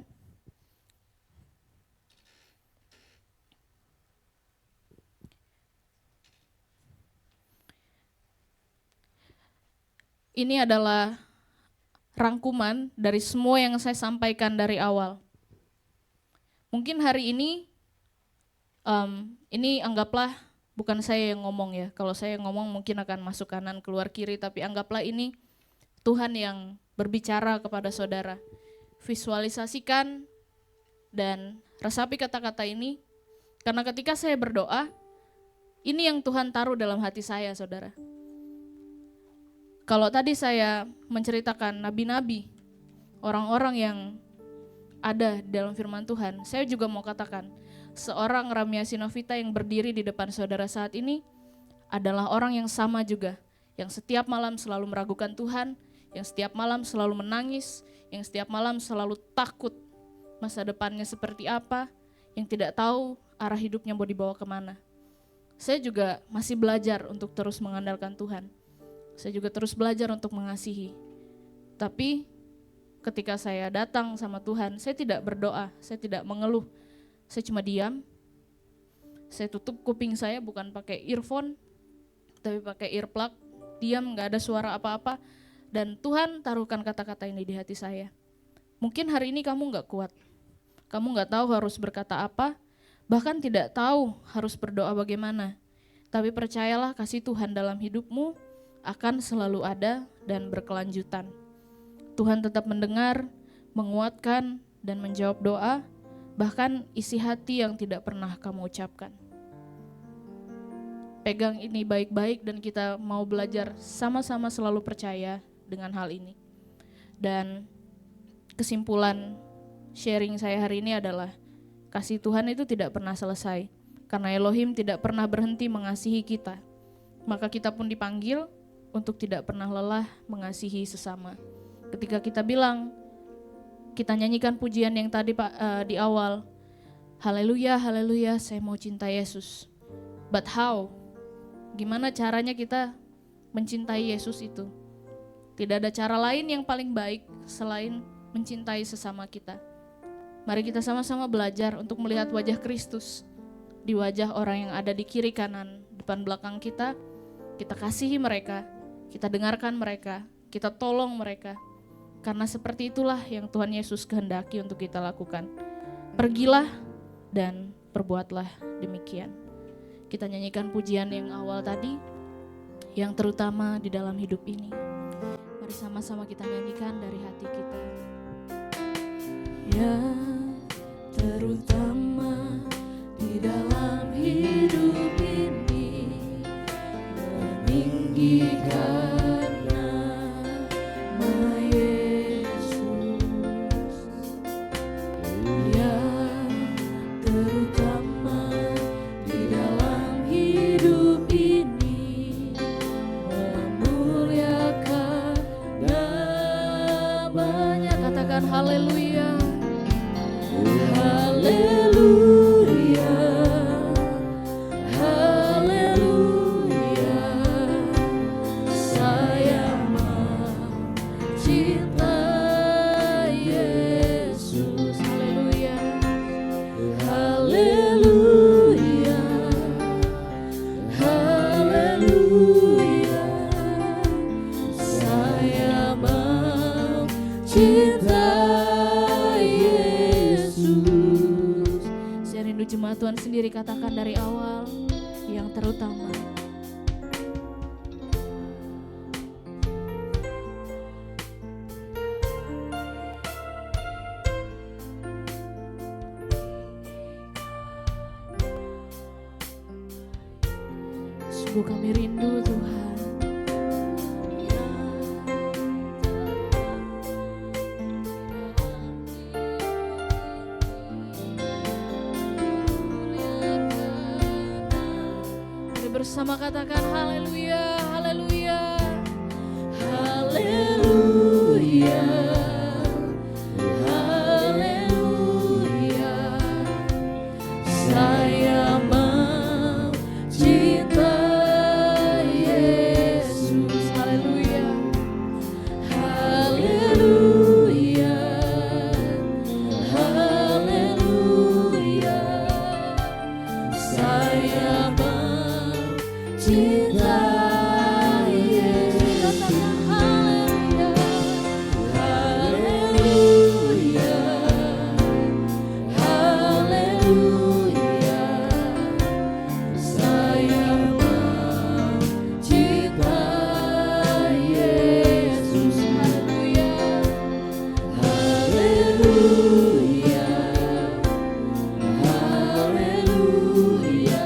Ini adalah rangkuman dari semua yang saya sampaikan dari awal. Mungkin hari ini anggaplah bukan saya yang ngomong ya. Kalau saya ngomong mungkin akan masuk kanan keluar kiri, tapi anggaplah ini Tuhan yang berbicara kepada saudara. Visualisasikan dan resapi kata-kata ini, karena ketika saya berdoa, ini yang Tuhan taruh dalam hati saya, saudara. Kalau tadi saya menceritakan nabi-nabi, orang-orang yang ada dalam firman Tuhan, saya juga mau katakan, seorang Ramya Sinovita yang berdiri di depan saudara saat ini adalah orang yang sama juga, yang setiap malam selalu meragukan Tuhan, yang setiap malam selalu menangis, yang setiap malam selalu takut masa depannya seperti apa, yang tidak tahu arah hidupnya mau dibawa kemana. Saya juga masih belajar untuk terus mengandalkan Tuhan. Saya juga terus belajar untuk mengasihi. Tapi ketika saya datang sama Tuhan, saya tidak berdoa, saya tidak mengeluh. Saya cuma diam, saya tutup kuping saya bukan pakai earphone, tapi pakai earplug, diam, gak ada suara apa-apa. Dan Tuhan taruhkan kata-kata ini di hati saya. Mungkin hari ini kamu gak kuat, kamu gak tahu harus berkata apa, bahkan tidak tahu harus berdoa bagaimana. Tapi percayalah, kasih Tuhan dalam hidupmu akan selalu ada dan berkelanjutan. Tuhan tetap mendengar, menguatkan, dan menjawab doa, bahkan isi hati yang tidak pernah kamu ucapkan. Pegang ini baik-baik dan kita mau belajar sama-sama selalu percaya dengan hal ini. Dan kesimpulan sharing saya hari ini adalah kasih Tuhan itu tidak pernah selesai, karena Elohim tidak pernah berhenti mengasihi kita. Maka kita pun dipanggil untuk tidak pernah lelah mengasihi sesama. Ketika kita bilang, kita nyanyikan pujian yang tadi di awal, haleluya, haleluya, saya mau cinta Yesus. But how? Gimana caranya kita mencintai Yesus itu? Tidak ada cara lain yang paling baik selain mencintai sesama kita. Mari kita sama-sama belajar untuk melihat wajah Kristus di wajah orang yang ada di kiri kanan, depan belakang kita. Kita kasihi mereka, kita dengarkan mereka, kita tolong mereka. Karena seperti itulah yang Tuhan Yesus kehendaki untuk kita lakukan. Pergilah dan perbuatlah demikian. Kita nyanyikan pujian yang awal tadi, yang terutama di dalam hidup ini. Mari sama-sama kita nyanyikan dari hati kita. Yang terutama di dalam hidup ini, meninggikan nama Yesus. Yang terutama di dalam hidup ini, memuliakan namanya. Katakan haleluya, haleluya, haleluya. Saya mencintai Yesus. Haleluya, haleluya, haleluya. Saya mencintai Yesus. Saya rindu jemaat Tuhan sendiri katakan dari awal, yang terutama. Sungguh kami rindu Tuhan. Mari bersama katakan haleluya, haleluya, haleluya, haleluya. Saya mencintai Yesus. Haleluya, haleluya, haleluya. Saya mencintai Yesus. Haleluya, haleluya, haleluya. Saya mencintai Yesus. Haleluya, haleluya, haleluya.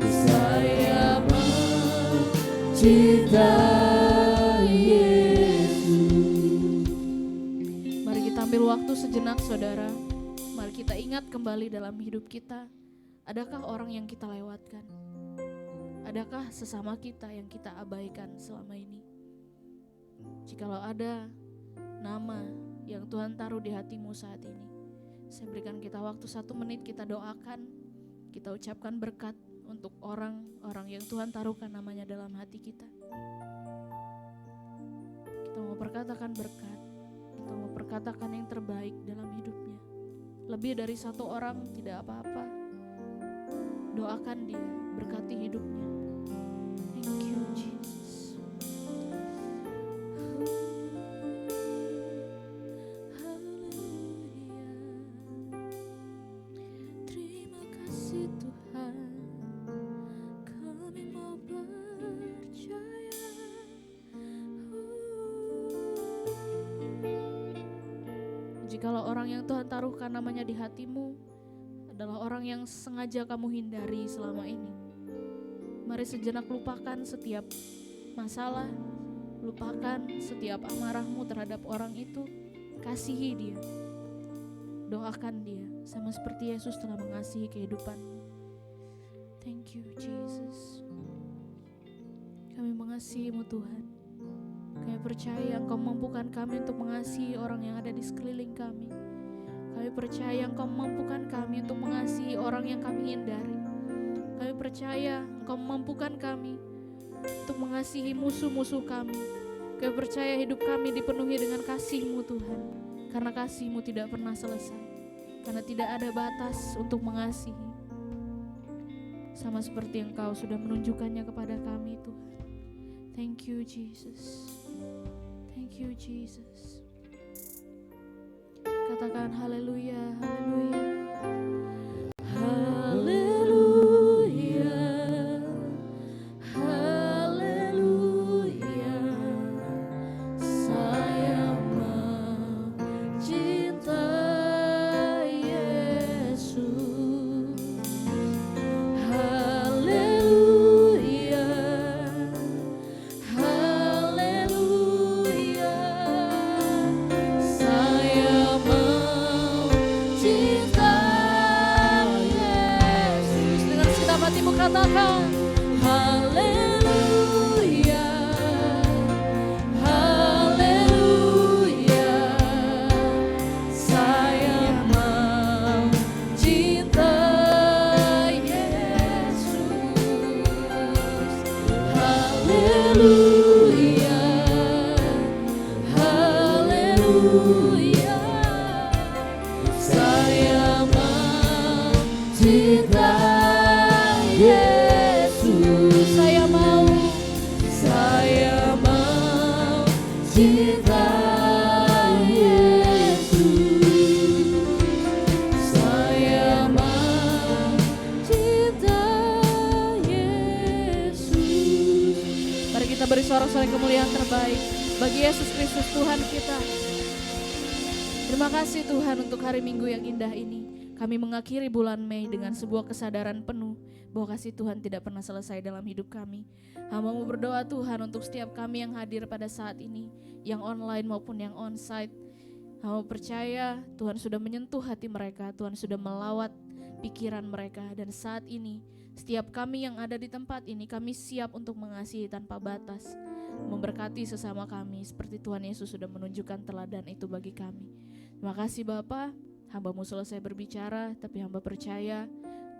Saya saudara, mari kita ingat kembali dalam hidup kita, adakah orang yang kita lewatkan? Adakah sesama kita yang kita abaikan selama ini? Jikalau ada nama yang Tuhan taruh di hatimu saat ini, saya berikan kita waktu 1 menit, kita doakan, kita ucapkan berkat untuk orang-orang yang Tuhan taruhkan namanya dalam hati kita. Kita mau perkatakan berkat, kita mau perkatakan yang terbaik dalam hidupnya. Lebih dari 1 orang tidak apa-apa. Doakan dia, berkati hidupnya. Thank you Jesus. Terima kasih Tuhan, kami mau percaya. Jikalau orang yang Tuhan taruhkan namanya di hatimu adalah orang yang sengaja kamu hindari selama ini, mari sejenak lupakan setiap masalah, lupakan setiap amarahmu terhadap orang itu, kasihi dia, doakan dia sama seperti Yesus telah mengasihi kehidupanmu. Thank you Jesus. Kami mengasihimu Tuhan. Kami percaya Engkau mampukan kami untuk mengasihi orang yang ada di sekeliling kami. Kami percaya Engkau mampukan kami untuk mengasihi orang yang kami hindari. Kami percaya Engkau mampukan kami untuk mengasihi musuh-musuh kami. Kami percaya hidup kami dipenuhi dengan kasih-Mu Tuhan. Karena kasih-Mu tidak pernah selesai. Karena tidak ada batas untuk mengasihi. Sama seperti Engkau sudah menunjukkannya kepada kami Tuhan. Thank you Jesus. Thank you Jesus. Katakan haleluya, haleluya. Haleluya. Haleluya. Saya mencintai Yesus. Haleluya. Haleluya. Saya mencintai Yesus. Dengan segenap hatimu katakan haleluya. Haleluya. Saya mencintai Yesus. Haleluya. Haleluya. Saya mencintai Yesus. Saya mau cintai Yesus. Saya mencintai Yesus. Mari kita beri sorak-sorai kemuliaan terbaik bagi Yesus Kristus Tuhan kita. Terima kasih Tuhan untuk hari Minggu yang indah ini. Kami mengakhiri bulan Mei dengan sebuah kesadaran penuh bahwa kasih Tuhan tidak pernah selesai dalam hidup kami. Hamba-Mu berdoa Tuhan untuk setiap kami yang hadir pada saat ini, yang online maupun yang onsite. Hamba percaya Tuhan sudah menyentuh hati mereka, Tuhan sudah melawat pikiran mereka, dan saat ini setiap kami yang ada di tempat ini, kami siap untuk mengasihi tanpa batas, memberkati sesama kami seperti Tuhan Yesus sudah menunjukkan teladan itu bagi kami. Terima kasih Bapa. Hamba-Mu selesai berbicara, tapi hamba percaya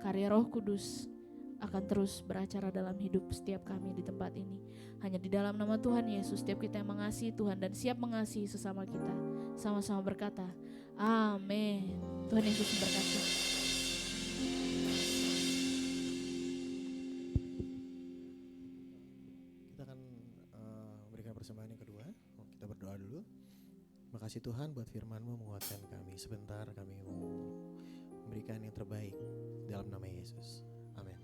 karya Roh Kudus akan terus beracara dalam hidup setiap kami di tempat ini. Hanya di dalam nama Tuhan Yesus, setiap kita yang mengasihi Tuhan dan siap mengasihi sesama kita, sama-sama berkata, amin. Tuhan Yesus memberkati. Kita akan memberikan persembahan yang kedua. Kita berdoa dulu. Makasih Tuhan buat firman-Mu menguatkan kami. Sebentar kami mau memberikan yang terbaik dalam nama Yesus. Amin.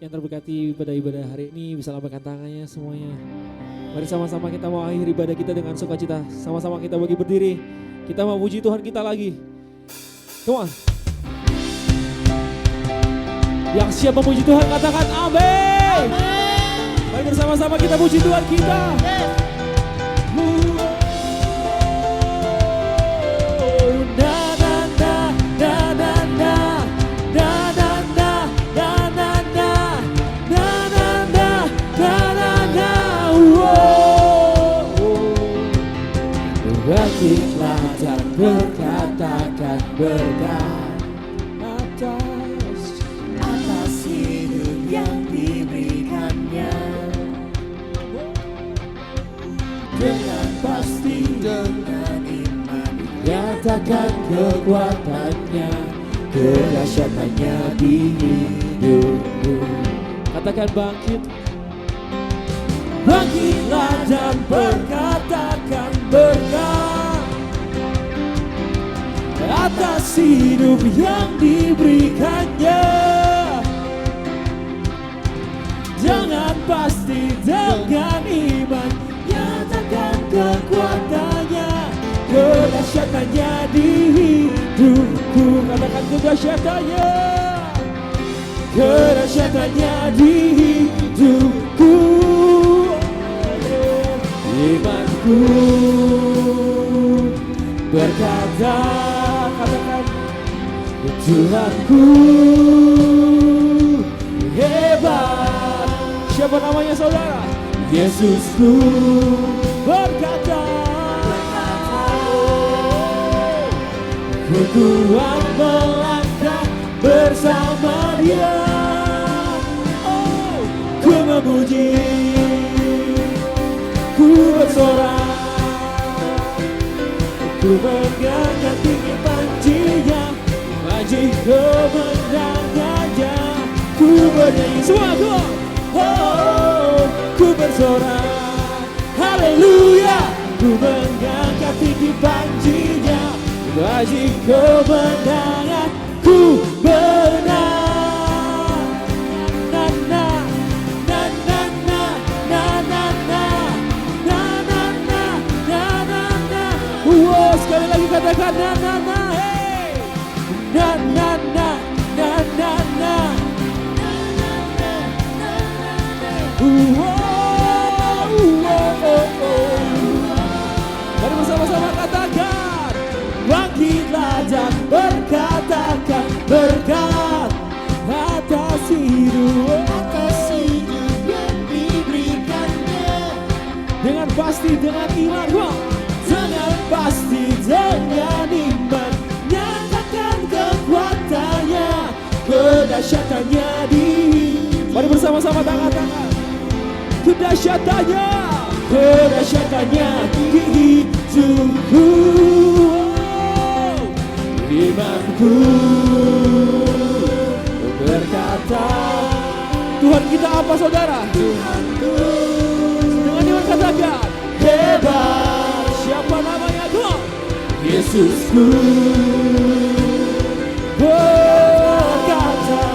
Yang terberkati pada ibadah hari ini bisa lambaikan tangannya semuanya. Mari sama-sama kita mau akhir ibadah kita dengan sukacita. Sama-sama kita bagi berdiri. Kita mau puji Tuhan kita lagi. Come on. Yang siap memuji Tuhan katakan amin. Mari bersama-sama kita puji Tuhan kita. Yes. berkat atas hidup yang diberikannya. Dengan pasti, dengan iman, nyatakan kekuatannya, kedahsyatannya di hidupku. Katakan bangkit. Bangkitlah dan berkatakan berkat atas hidup yang diberikannya. Jangan pasti dengan iman, nyatakan kekuatannya, kedahsyatannya di hidupku. Katakan kedahsyatannya, kedahsyatannya di hidupku. Imanku berkata, katakan Tuhanku hebat. Siapa namanya saudara? Yesusku berkata, ku kuat melangkah bersama Dia. Oh, ku memuji, ku bersorak, ku mengangkat tinggi panjinya, panji kemenangannya. Ku bernyanyi semua ku, oh, ku bersorak, haleluya. Ku mengangkat tinggi panjinya, panji kemenangan. Ku menang, na na na na na na na na na na na na na na. Wow, sekali lagi katakan na na na, hey, na na na na na na. Wow, wow, oh, oh. Mari bersama-sama katakan, bangkitlah dan berkatakan berkat atas hidup yang diberikannya. Dengan pasti, dengan iman, wow. Dengan pasti, dengan iman, nyatakan kekuatannya, kedahsyatannya di. Mari bersama-sama tangan-tangan. Kedahsyatannya, kedahsyatannya di hidupku. Imanku berkata, Tuhan kita apa saudara? Tuhanku. Dengan iman katakan hebat. Siapa namanya Tuhan? Yesusku berkata,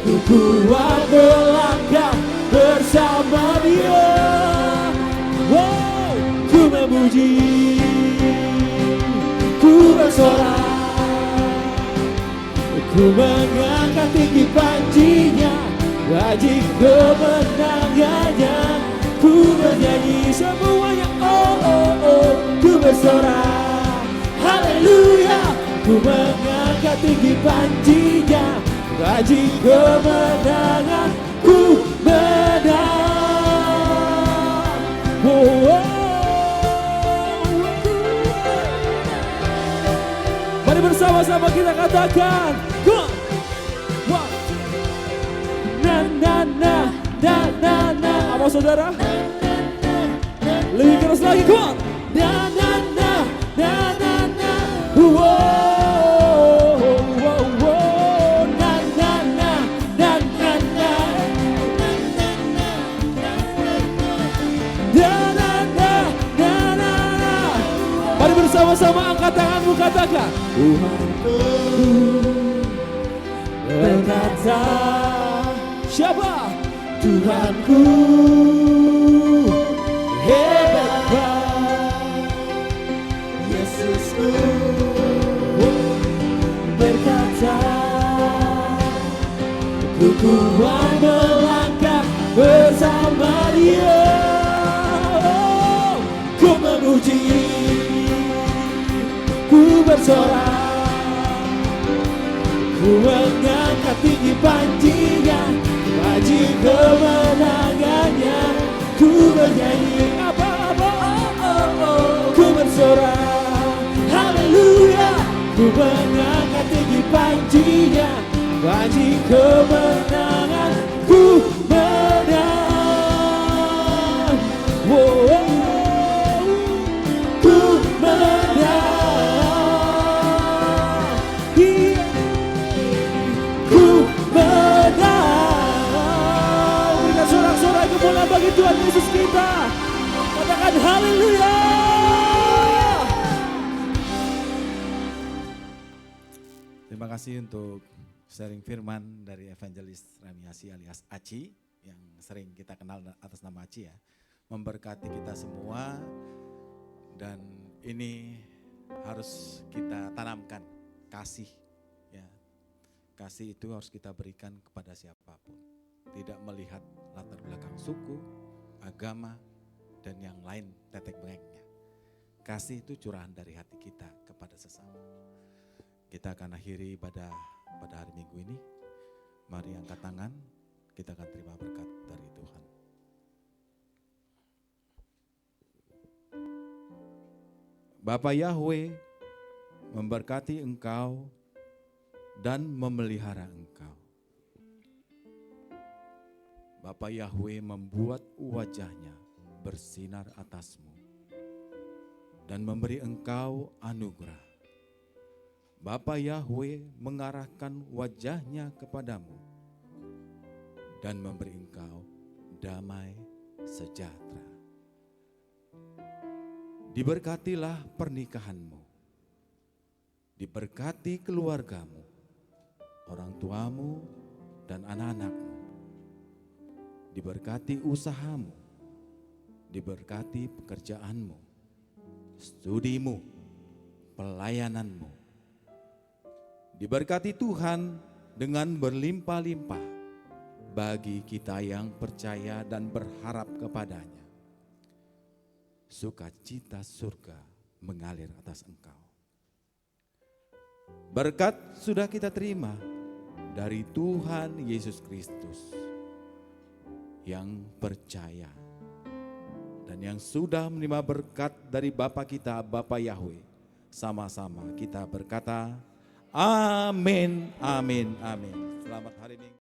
ku kuat melangkah bersama Dia. Wow, ku memuji, ku bersorak, ku mengangkat tinggi panjinya, gaji kemenangannya. Ku bernyanyi semuanya, oh oh oh. Ku bersorak, haleluya. Ku mengangkat tinggi panjinya, gaji kemenangan. Ku menang, oh, oh. Mari bersama-sama kita katakan, go, wow. Na na na na na na. Apa saudara? Lebih keras lagi, go. Na na na na na na. Wow, wow, wow. Na na na na na na. Na na na na na na. Mari bersama-sama angkat tanganmu, katakan Tuhanku berkata. Siapa? Tuhanku hebat. Yesusku berkata, ku kuat melangkah bersama Dia. Oh, ku memuji, ku bersorak, ku mengangkat tinggi panjinya, panji kemenangannya. Ku bernyanyi apa-apa, oh, oh, oh. Ku bersorak, haleluya. Ku Ku mengangkat tinggi panjinya, panji kemenangan. Ku menang, wow, ku menang, ku menang. Berikan sorak-sorai kemuliaan bagi Tuhan Yesus kita. Katakan haleluya. Terima kasih untuk sharing firman dari Evangelis Ramiasi alias Aci yang sering kita kenal atas nama Aci ya. Memberkati kita semua dan ini harus kita tanamkan kasih ya. Kasih itu harus kita berikan kepada siapapun. Tidak melihat latar belakang suku, agama dan yang lain tetek bengeknya. Kasih itu curahan dari hati kita kepada sesama. Kita akan akhiri pada hari Minggu ini. Mari angkat tangan, kita akan terima berkat dari Tuhan. Bapa Yahweh memberkati engkau dan memelihara engkau. Bapa Yahweh membuat wajahnya bersinar atasmu dan memberi engkau anugerah. Bapa Yahweh mengarahkan wajahnya kepadamu dan memberi engkau damai sejahtera. Diberkatilah pernikahanmu, diberkati keluargamu, orang tuamu dan anak-anakmu, diberkati usahamu, diberkati pekerjaanmu, studimu, pelayananmu. Diberkati Tuhan dengan berlimpah-limpah bagi kita yang percaya dan berharap kepadanya. Sukacita surga mengalir atas engkau. Berkat sudah kita terima dari Tuhan Yesus Kristus yang percaya dan yang sudah menerima berkat dari Bapa kita, Bapa Yahweh. Sama-sama kita berkata, amin, amin, amin. Selamat hari Minggu.